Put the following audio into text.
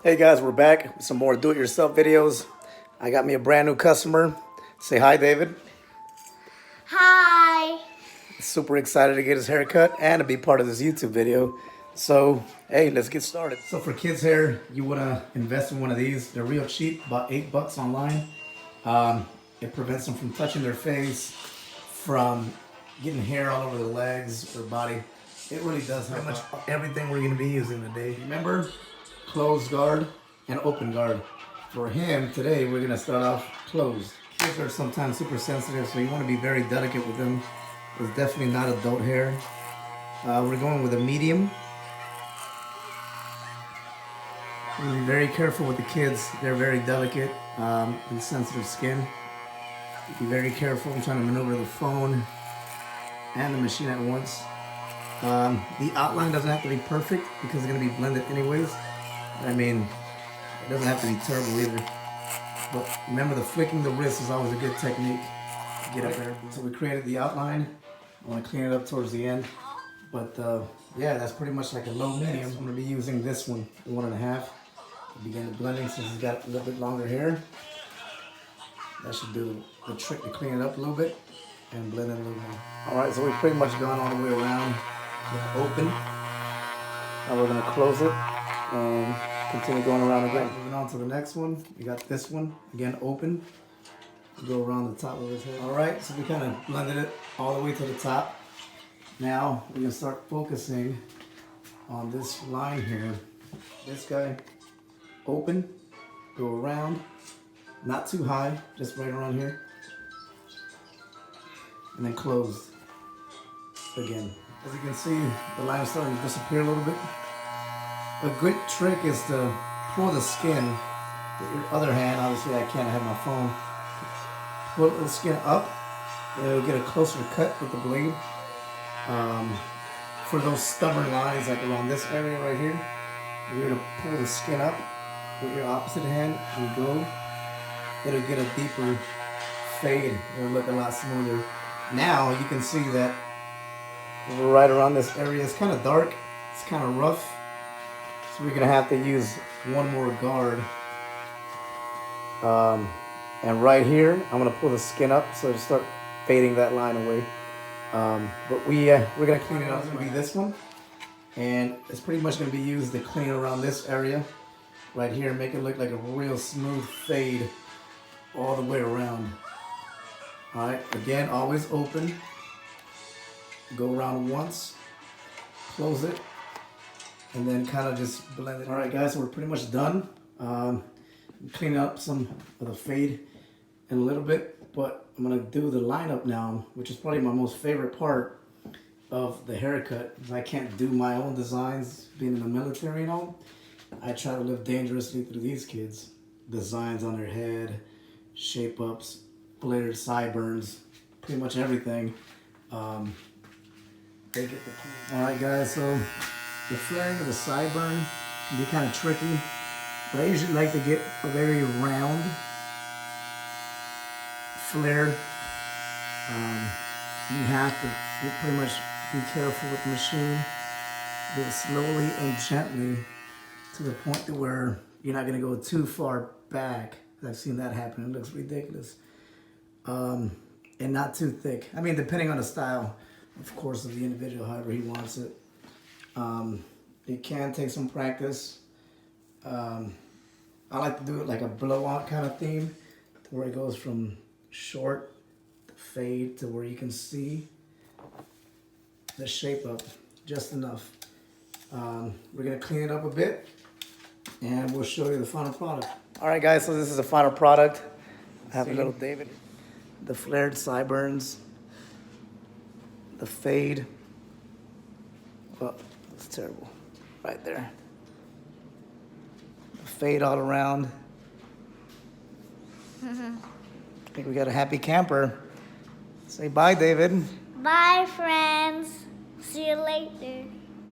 Hey guys, we're back with some more do-it-yourself videos. I got me a brand new customer. Say hi, David. Hi. Super excited to get his haircut and to be part of this YouTube video. So, hey, let's get started. So for kids hair, you want to invest in one of these. They're real cheap, about $8 online. It prevents them from touching their face, from getting hair all over the legs or body. It really does help. Pretty much everything we're going to be using today. Remember, closed guard and open guard. For him, today we're going to start off closed. Kids are sometimes super sensitive, so you want to be very delicate with them. It's definitely not adult hair. We're going with a medium. Be very careful with the kids. They're very delicate and sensitive skin. Be very careful. I'm trying to maneuver the phone and the machine at once. The outline doesn't have to be perfect because it's going to be blended anyways. I mean, it doesn't have to be terrible either. But remember, the flicking the wrist is always a good technique to get up there. So we created the outline. I want to clean it up towards the end. But yeah, that's pretty much like a low medium. I'm going to be using this one, the 1.5. Begin the blending since he's got a little bit longer hair. That should do the trick to clean it up a little bit and blend it a little more. Alright, so we've pretty much gone all the way around with open. Now we're going to close it and continue going around again. Moving on to the next one. We got this one, again open. Go around the top of his head. Alright, so we kind of blended it all the way to the top. Now we're going to start focusing on this line here. This guy, open, go around, not too high, just right around here. And then closed again. As you can see, the line is starting to disappear a little bit. A good trick is to pull the skin with your other hand. Obviously I can't have my phone. Pull the skin up and it'll get a closer cut with the blade. For those stubborn lines like around this area right here, you're going to pull the skin up with your opposite hand and go. It'll get a deeper fade. It'll look a lot smoother. Now you can see that right around this area it's kind of dark. It's kind of rough. So we're going to have to use one more guard. And right here, I'm going to pull the skin up so to start fading that line away. But we're going to clean it up. It's going to be this one. And it's pretty much going to be used to clean around this area right here and make it look like a real smooth fade all the way around. Alright, again, always open. Go around once, close it, and then kind of just blend it. Alright guys, so we're pretty much done. Clean up some of the fade in a little bit, but I'm going to do the lineup now, which is probably my most favorite part of the haircut. I can't do my own designs being in the military and all. I try to live dangerously through these kids. Designs on their head, shape ups, flared sideburns, pretty much everything. They get the Alright guys, so the flaring of the sideburn can be kind of tricky, but I usually like to get a very round flare. You have to pretty much be careful with the machine. Do it slowly and gently to the point to where you're not going to go too far back. I've seen that happen. It looks ridiculous. And not too thick. I mean, depending on the style, of course, of the individual, however he wants it. It can take some practice. I like to do it like a blowout kind of theme, to where it goes from short to fade to where you can see the shape up just enough. We're going to clean it up a bit, and we'll show you the final product. All right, guys, so this is the final product. I have a little David. The flared sideburns, the fade. Oh, that's terrible. Right there. The fade all around. I think we got a happy camper. Say bye, David. Bye, friends. See you later.